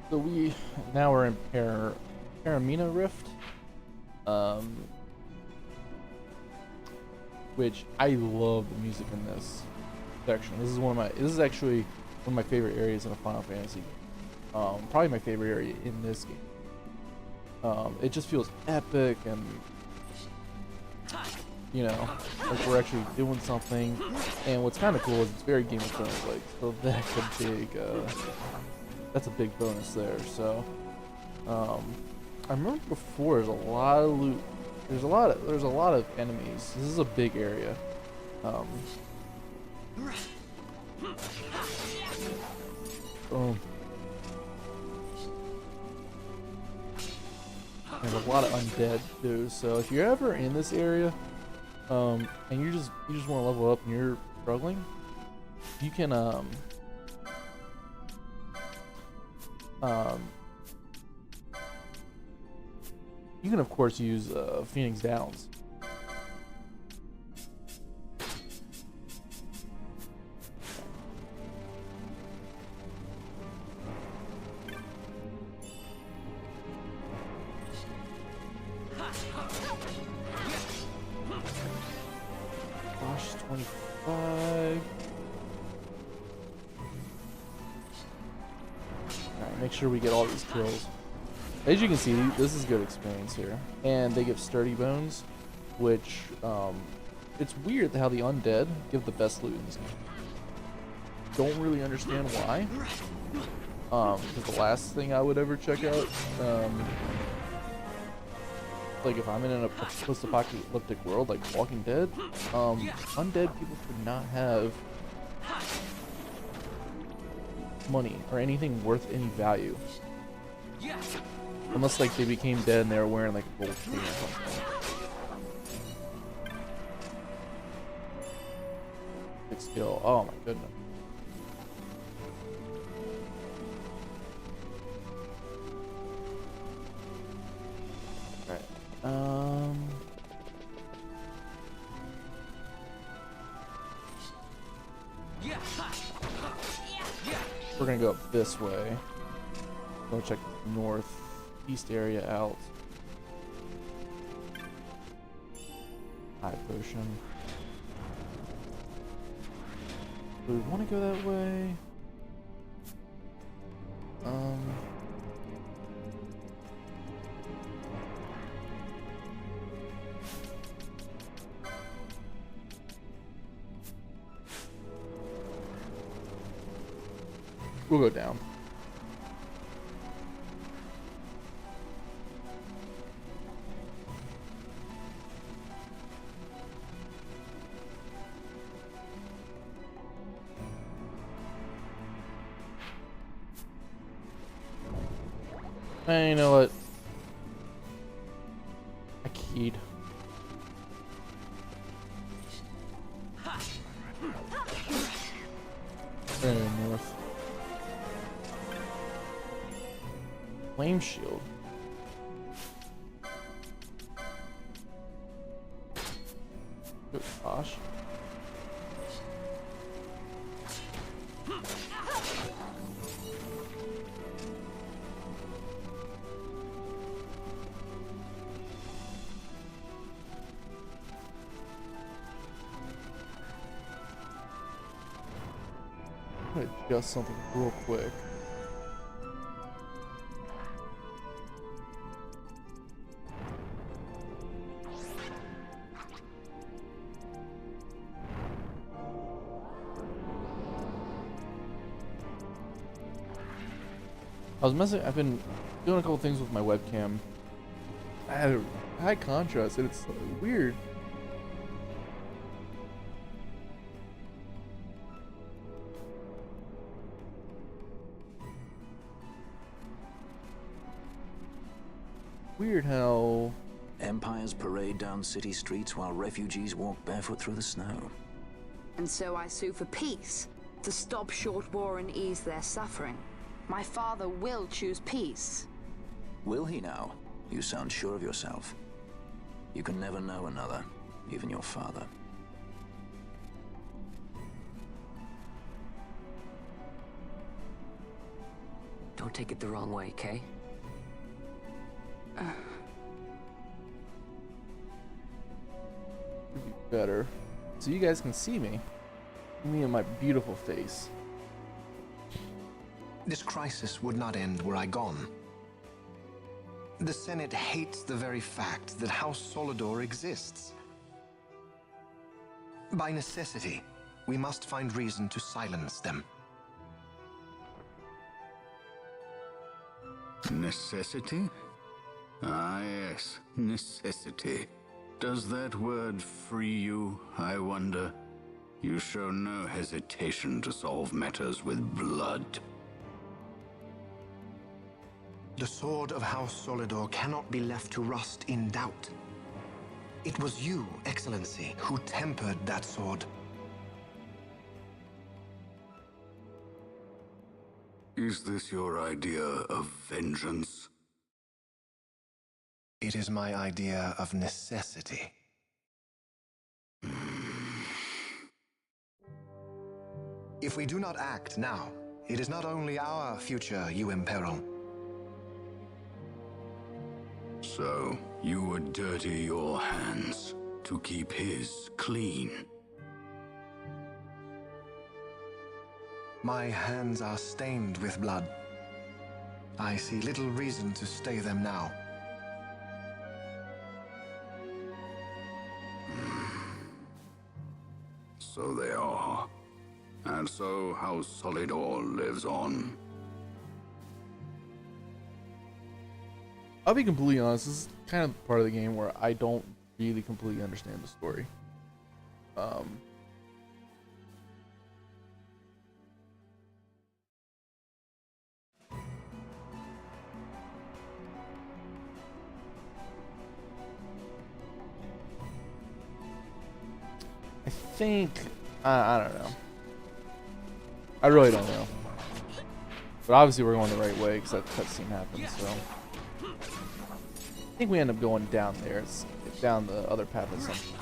So we're in Paramina Rift, um, which I love the music in this section. This is actually one of my favorite areas in a Final Fantasy. Probably my favorite area in this game. It just feels epic and like we're actually doing something. And what's kind of cool is it's very Game of Thrones like, so that's a big bonus there. So I remember before there's a lot of loot. There's a lot of enemies. This is a big area. Boom. There's a lot of undead too. So if you're ever in this area, and you just want to level up and you're struggling, you can of course use Phoenix Downs. Gosh, 25. Alright, make sure we get all these kills. As you can see, this is good experience here. And they give sturdy bones, which, it's weird how the undead give the best loot in this game. Don't really understand why. Because the last thing I would ever check out, like if I'm in a post-apocalyptic world like Walking Dead, undead people could not have money or anything worth any value. Unless like they became dead and they were wearing like a gold chain or something. Big skill. Oh my goodness. Alright. We're gonna go up this way. Go check the northeast area out. High potion. Do we want to go that way? We'll go down. Hey, you know what? I keyed. North. Flame shield. Good gosh. I'm gonna adjust something real quick. I've been doing a couple things with my webcam. I had a high contrast and it's weird. Weird how Empires parade down city streets while refugees walk barefoot through the snow. And so I sue for peace, to stop short war and ease their suffering. My father will choose peace. Will he now? You sound sure of yourself. You can never know another, even your father. Don't take it the wrong way, Kay? Could be better. So you guys can see me. Me and my beautiful face. This crisis would not end were I gone. The Senate hates the very fact that House Solidor exists. By necessity, we must find reason to silence them. Necessity? Ah, yes, necessity. Does that word free you, I wonder? You show no hesitation to solve matters with blood. The sword of House Solidor cannot be left to rust in doubt. It was you, Excellency, who tempered that sword. Is this your idea of vengeance? It is my idea of necessity. If we do not act now, it is not only our future you imperil. So, you would dirty your hands to keep his clean. My hands are stained with blood. I see little reason to stay them now. So they are. And so House Solidor lives on. I'll be completely honest, this is kind of the part of the game where I don't really completely understand the story. I think, I don't know. I really don't know. But obviously we're going the right way because that cutscene happened, so. I think we end up going down there. It's down the other path or something.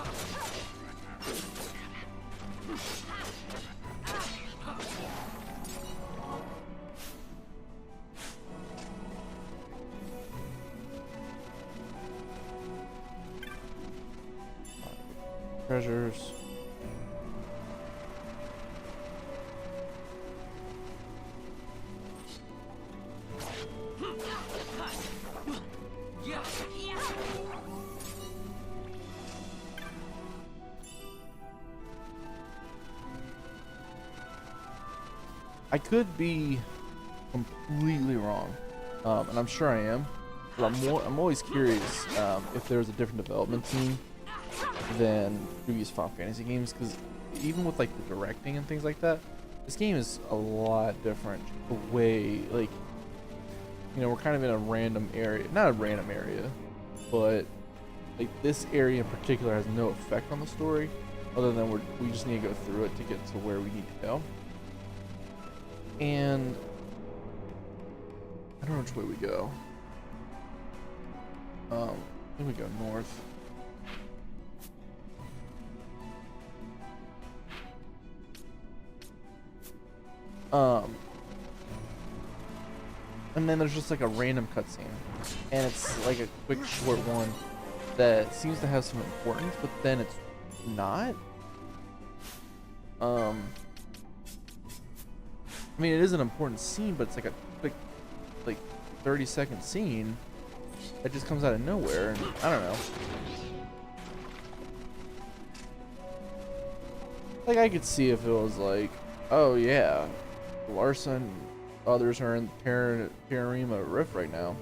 Treasures. I could be completely wrong, and I'm sure I am. But I'm always curious if there's a different development team than previous Final Fantasy games, because even with like the directing and things like that, this game is a lot different. The way, like, you know, we're kind of in a random area, not a random area, but like this area in particular has no effect on the story, other than we just need to go through it to get to where we need to go. And I don't know which way we go. I think we go north. And then there's just like a random cutscene, and it's like a quick short one that seems to have some importance, but then it's not. I mean, it is an important scene, but it's like a quick, like 30-second scene that just comes out of nowhere, and I don't know. Like, I could see if it was like, oh yeah, Larson, others are in Terrarima Rift right now.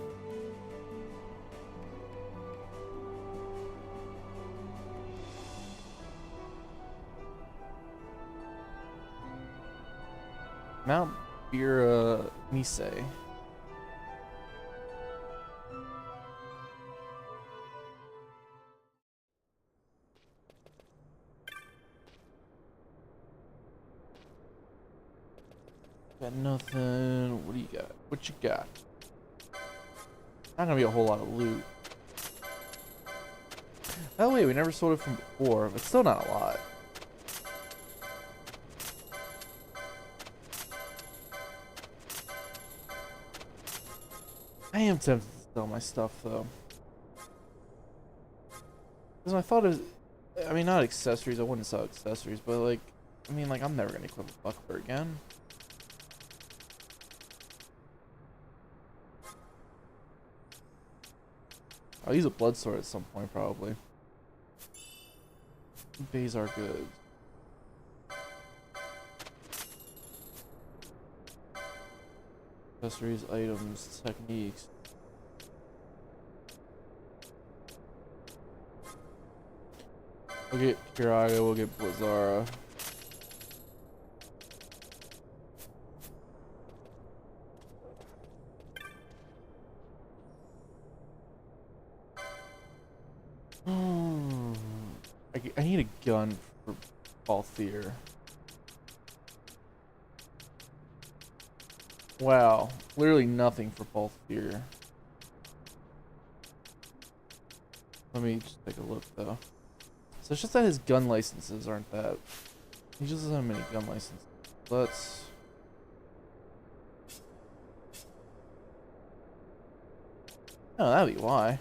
Mount Bur Omisace. Got nothing. What do you got? What you got? Not gonna be a whole lot of loot. Oh wait, we never sold it from before, but still not a lot. I am tempted to sell my stuff though. Because my thought is, I mean, not accessories. I wouldn't sell accessories, but like, I mean, like, I'm never gonna equip a buckler again. I'll use a blood sword at some point, probably. Bazar goods. Accessories, items, techniques. We'll get Kiraga, we'll get Blizzara. I need a gun for Balthier. Wow, literally nothing for Balthier. Let me just take a look though. So it's just that his gun licenses aren't that. He just doesn't have many gun licenses. Let's. Oh, that'd be why.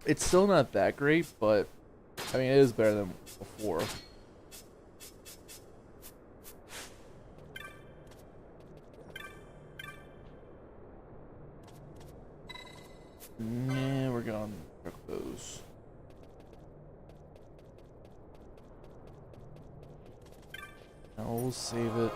It's still not that great, but I mean, it is better than before. Nah, we're gonna check those. Now we'll save it.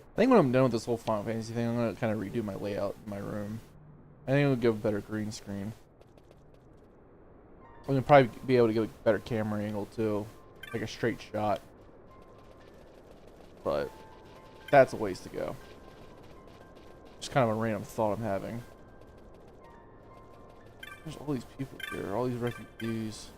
I think when I'm done with this whole Final Fantasy thing, I'm gonna kind of redo my layout in my room. I think it'll give a better green screen. I'm gonna probably be able to get a better camera angle too, like a straight shot. But that's a ways to go. Just kind of a random thought I'm having. There's all these people here, all these refugees.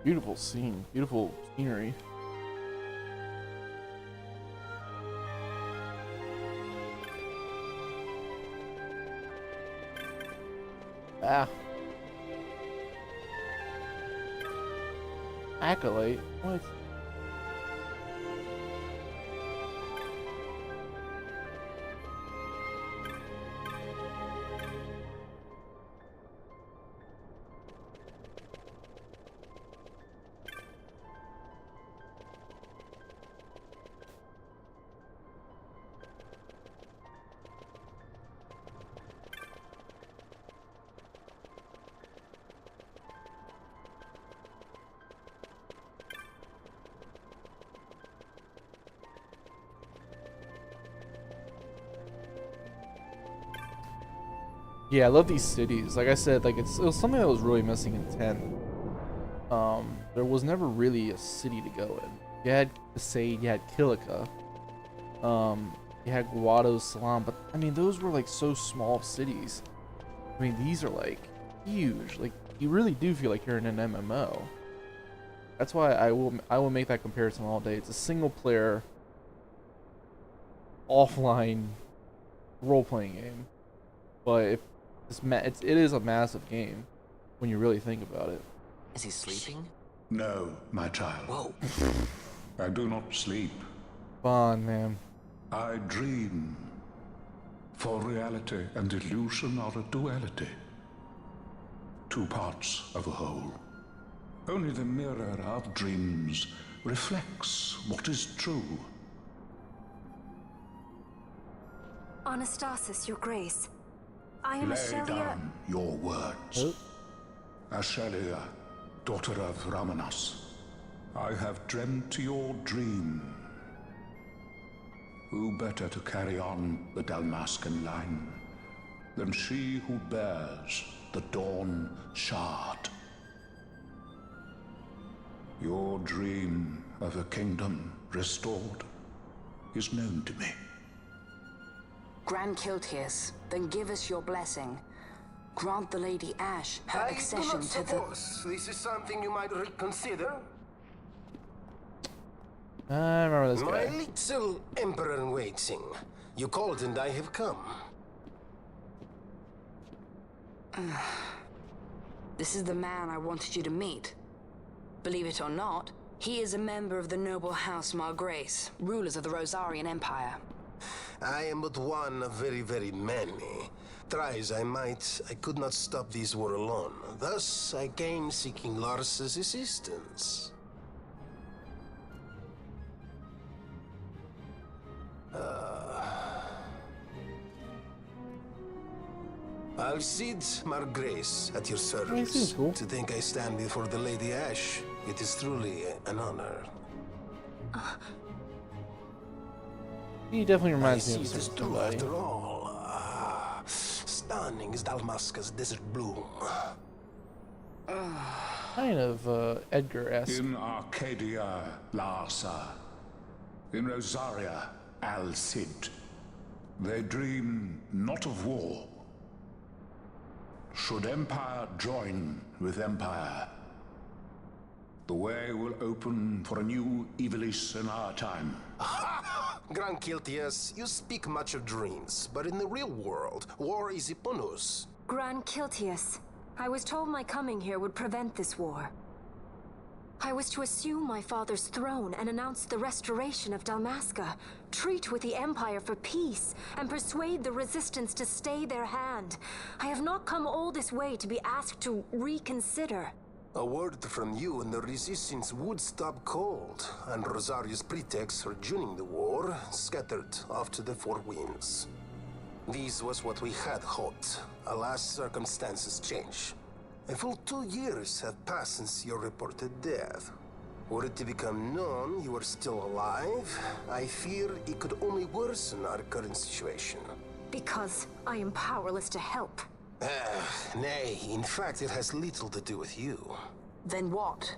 Beautiful scene, beautiful scenery. Ah. Acolyte? What? Yeah, I love these cities. Like I said, like it was something that was really missing in 10. There was never really a city to go in. You had Besaid, you had Kilika, you had Guado, Salam, but I mean those were like so small cities. I mean these are like huge. Like you really do feel like you're in an MMO. That's why I will make that comparison all day. It's a single player offline role-playing game, but if it is a massive game when you really think about it. Is he sleeping? No, my child. Whoa. I do not sleep. Fun, man. I dream. For reality and illusion are a duality. Two parts of a whole. Only the mirror of dreams reflects what is true. Anastasis, Your Grace. I am Lay Ashelia. down your words. Oh. Ashelia, daughter of Ramanas, I have dreamt your dream. Who better to carry on the Dalmascan line than she who bears the Dawn Shard? Your dream of a kingdom restored is known to me. Grand Kiltias, then give us your blessing. Grant the Lady Ash her I do accession not to the... suppose this is something you might reconsider. I remember this My guy. little emperor in waiting. You called and I have come. This is the man I wanted you to meet. Believe it or not, he is a member of the noble house Margrace, rulers of the Rosarian Empire. I am but one of very, very many. Try as I might, I could not stop this war alone. Thus, I came seeking Lars's assistance. Alcide Margrace at your seems service. cool. To think I stand before the Lady Ash, it is truly an honor. He definitely I reminds see me it of is true somebody. after all. Stunning is Dalmasca's desert bloom. Kind of Edgar-esque. In Arcadia, Larsa. In Rosaria, Alcid. They dream not of war. Should empire join with empire, the way will open for a new Evilis in our time. Grand Kiltias, you speak much of dreams, but in the real world, war is upon us. Grand Kiltias, I was told my coming here would prevent this war. I was to assume my father's throne and announce the restoration of Dalmasca, treat with the Empire for peace, and persuade the Resistance to stay their hand. I have not come all this way to be asked to reconsider. A word from you and the Resistance would stop cold, and Rosaria's pretext for joining the war scattered off to the four winds. This was what we had hoped. Alas, circumstances change. A full 2 years have passed since your reported death. Were it to become known you are still alive, I fear it could only worsen our current situation. Because I am powerless to help. Nay, in fact, it has little to do with you. Then what?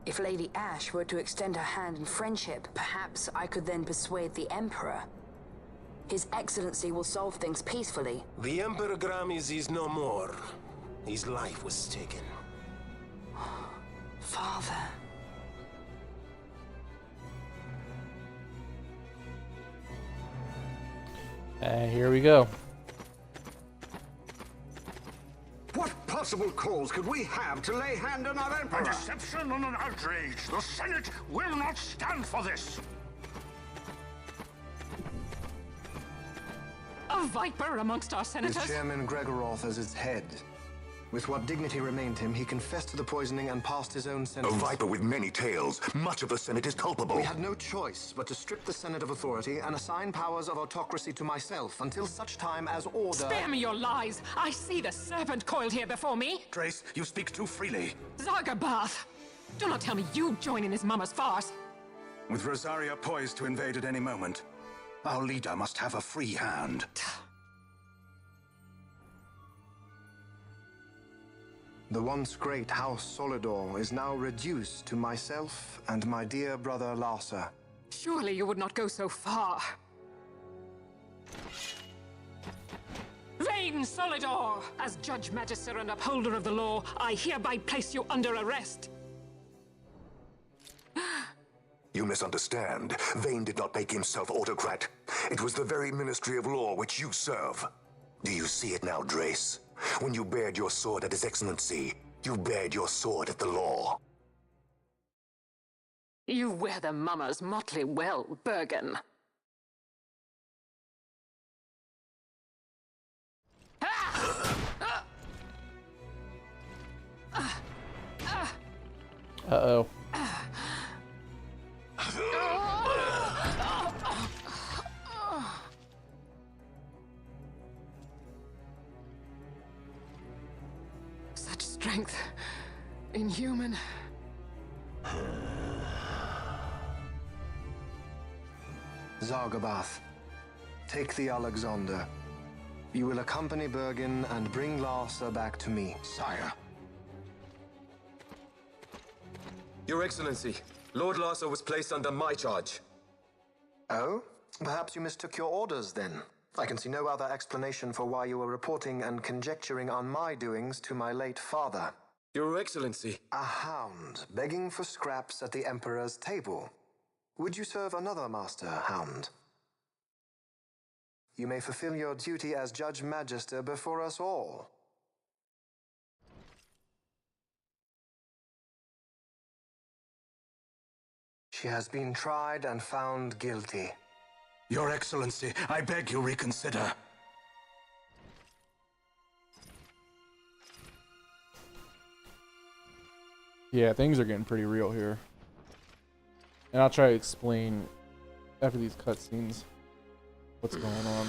If Lady Ash were to extend her hand in friendship, perhaps I could then persuade the Emperor. His Excellency will solve things peacefully. The Emperor Gramis is no more. His life was taken. Father. Here we go. What possible cause could we have to lay hand on our Emperor? A deception and an outrage. The Senate will not stand for this. A viper amongst our senators? With Chairman Gregoroth as its head. With what dignity remained him, he confessed to the poisoning and passed his own A sentence. viper with many tails. Much of the Senate is culpable. We had no choice but to strip the Senate of authority and assign powers of autocracy to myself until such time as order... Spare me your lies! I see the serpent coiled here before me! Grace, you speak too freely. Zargabath! Do not tell me you join in his mama's farce! With Rosaria poised to invade at any moment, our leader must have a free hand. The once great House Solidor is now reduced to myself and my dear brother Larsa. Surely you would not go so far. Vain Solidor! As Judge Magister and upholder of the law, I hereby place you under arrest. You misunderstand. Vane did not make himself autocrat. It was the very Ministry of Law which you serve. Do you see it now, Drace? When you bared your sword at His Excellency, you bared your sword at the law. You wear the mama's motley well, Bergen. Uh-oh. Such strength. Inhuman. Zargabath, take the Alexander. You will accompany Bergen and bring Larsa back to me. Sire. Your Excellency, Lord Larsa was placed under my charge. Oh? Perhaps you mistook your orders then. I can see no other explanation for why you were reporting and conjecturing on my doings to my late father. Your Excellency. A hound begging for scraps at the Emperor's table. Would you serve another master, hound? You may fulfill your duty as Judge Magister before us all. She has been tried and found guilty. Your Excellency, I beg you reconsider. Yeah, things are getting pretty real here. And I'll try to explain after these cutscenes what's going on.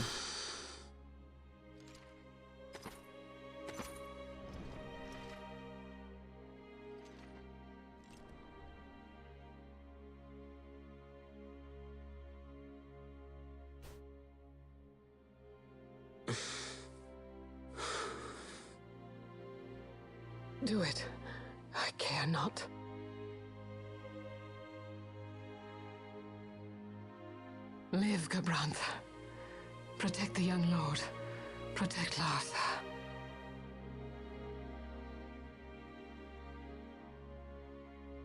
Do it. I care not. Live, Gabrantha. Protect the young lord. Protect Larsa.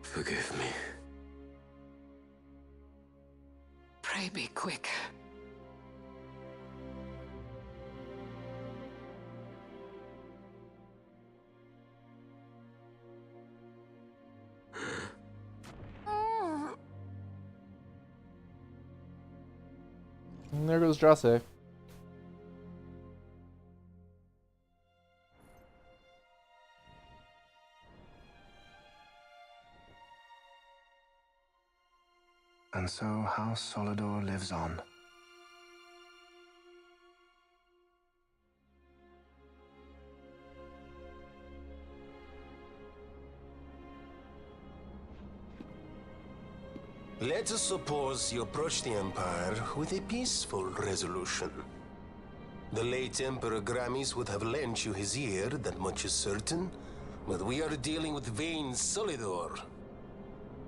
Forgive me. Pray be quick. And there goes Jase. And so House Solidor lives on. Let us suppose you approach the Empire with a peaceful resolution. The late Emperor Gramis would have lent you his ear, that much is certain, but we are dealing with vain Solidor.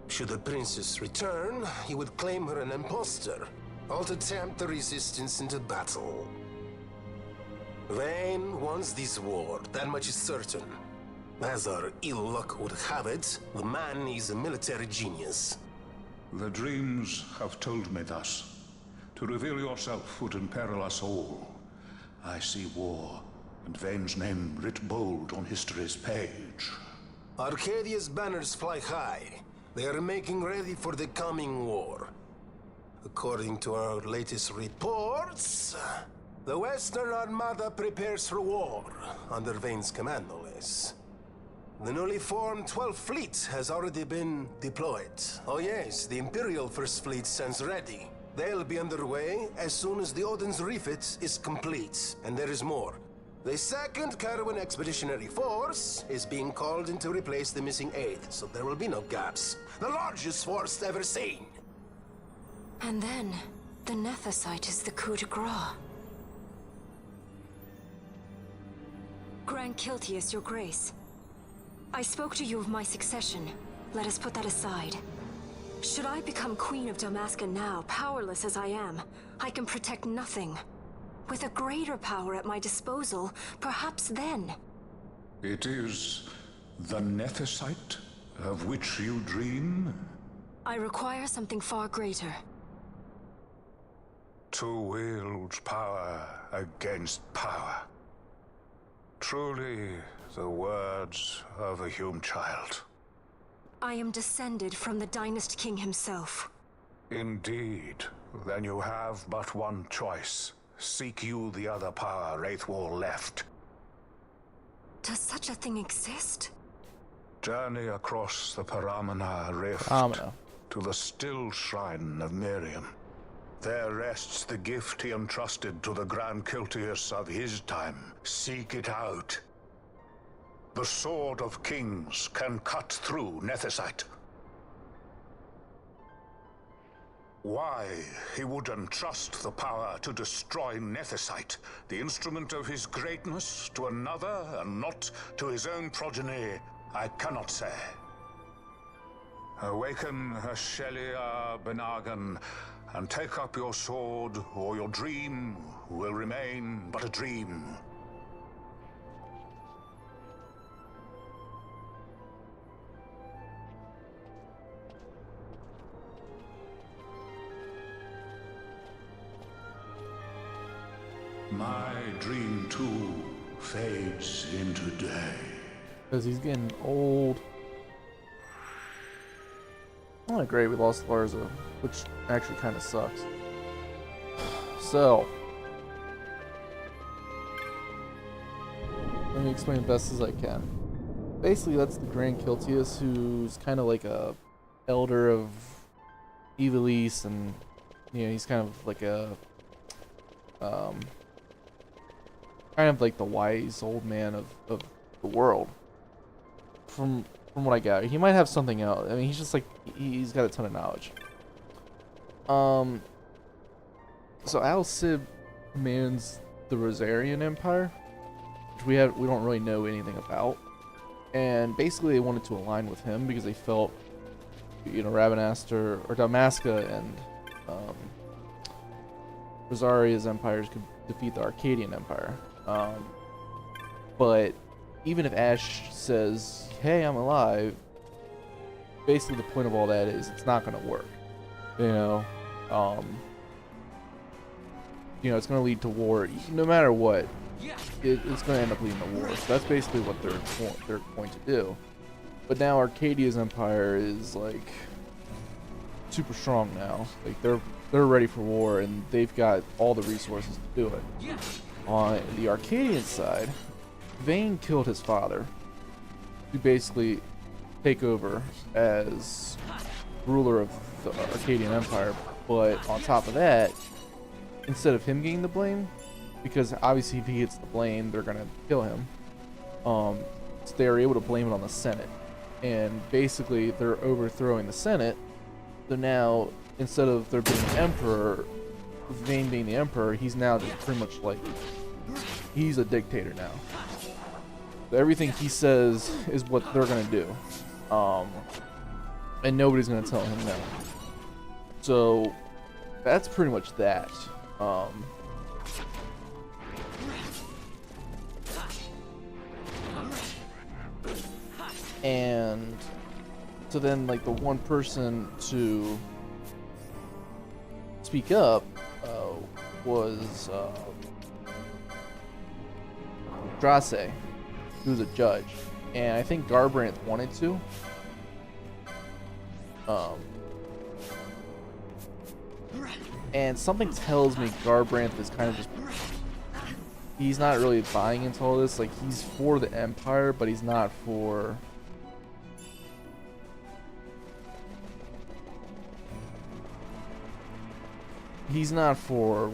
Should the princess return, he would claim her an impostor, or to tempt the resistance into battle. Vayne wants this war, that much is certain. As our ill luck would have it, the man is a military genius. The dreams have told me thus. To reveal yourself would imperil us all. I see war, and Vayne's name writ bold on history's page. Arcadia's banners fly high. They are making ready for the coming war. According to our latest reports, the Western Armada prepares for war, under Vayne's command, no less. The newly formed 12th Fleet has already been deployed. Oh yes, the Imperial First Fleet stands ready. They'll be underway as soon as the Odin's refit is complete. And there is more. The 2nd Caravan Expeditionary Force is being called in to replace the missing 8th, so there will be no gaps. The largest force ever seen. And then, the Nethicite is the coup de grace. Grand Kiltius, your grace. I spoke to you of my succession. Let us put that aside. Should I become Queen of Dalmasca now, powerless as I am, I can protect nothing. With a greater power at my disposal, perhaps then. It is the Nethicite of which you dream? I require something far greater. To wield power against power. Truly, the words of a human child. I am descended from the Dynast King himself. Indeed. Then you have but one choice. Seek you the other power Wraithwall left. Does such a thing exist? Journey across the Paramana Rift to the still shrine of Miriam. There rests the gift he entrusted to the Grand Kiltius of his time. Seek it out. The Sword of Kings can cut through Nethicite. Why he would entrust the power to destroy Nethicite, the instrument of his greatness, to another and not to his own progeny, I cannot say. Awaken Shelia Benagan and take up your sword, or your dream will remain but a dream. My dream too fades into day. Because he's getting old. Oh, great, we lost Larza, which actually kind of sucks. So, let me explain as best as I can. Basically, that's the Grand Kiltius, who's kind of like a elder of Ivalice, and you know, he's kind of like a kind of like the wise old man of the world. From what I gather, he might have something else. I mean, he's just like, he's got a ton of knowledge. So Al Cid commands the Rosarian Empire, which we don't really know anything about. And basically, they wanted to align with him because they felt, you know, Rabanastre or Dalmasca and Rosaria's empires could defeat the Arcadian Empire. But even if Ash says, hey, I'm alive, basically the point of all that is it's not going to work. You know, it's going to lead to war no matter what. It's going to end up leading to war. So that's basically what they're going to do. But now Arcadia's empire is like super strong now. Like they're ready for war, and they've got all the resources to do it. On the Arcadian side, Vayne killed his father to basically take over as ruler of the Arcadian Empire. But on top of that, instead of him getting the blame, because obviously if he gets the blame, they're gonna kill him. So they're able to blame it on the Senate, and basically they're overthrowing the Senate. So now, instead of there being an emperor, Vayne being the emperor, he's now just pretty much like, he's a dictator now. So everything he says is what they're gonna do, and nobody's gonna tell him no. So that's pretty much that. And so then, like, the one person to speak up was Drace, who's a judge, and I think Garbrandt wanted to. And something tells me Garbrandt is kind of just, he's not really buying into all this. Like, he's for the Empire, but he's not for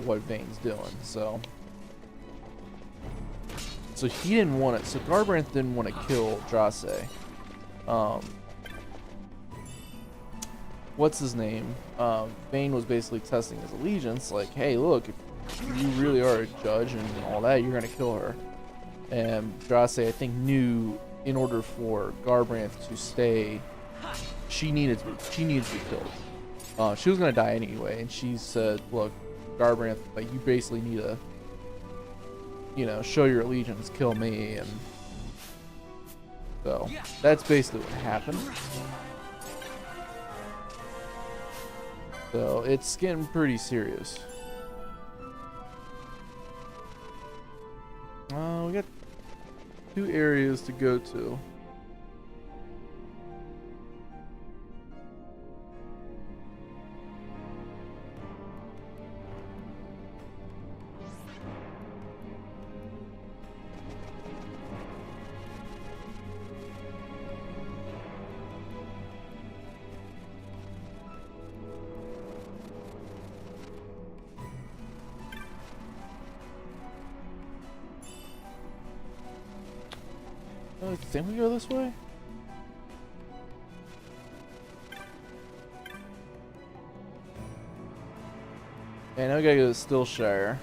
what Vayne's doing. So he didn't want it. So Garbrandt didn't want to kill Drace. What's his name? Vayne was basically testing his allegiance. Like, hey, look, if you really are a judge and all that, you're gonna kill her. And Drace, I think, knew in order for Garbrandt to stay, she needed to be killed. She was gonna die anyway, and she said, look, Garbrandt, like, you basically need to, you know, show your allegiance, kill me. And so that's basically what happened. So it's getting pretty serious. We got 2 areas to go to. I think we go this way. Okay, now we gotta go to Stillshire.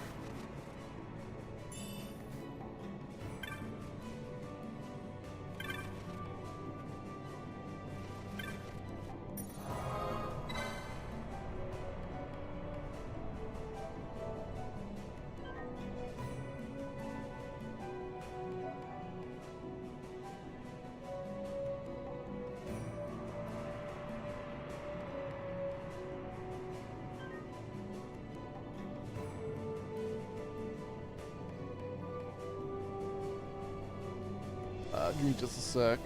Give me just a sec.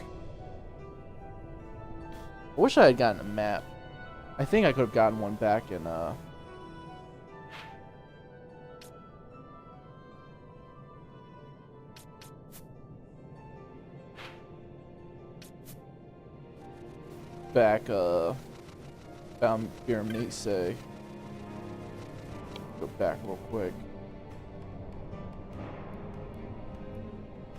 I wish I had gotten a map. I think I could have gotten one back in found Bur Omisace. Go back real quick.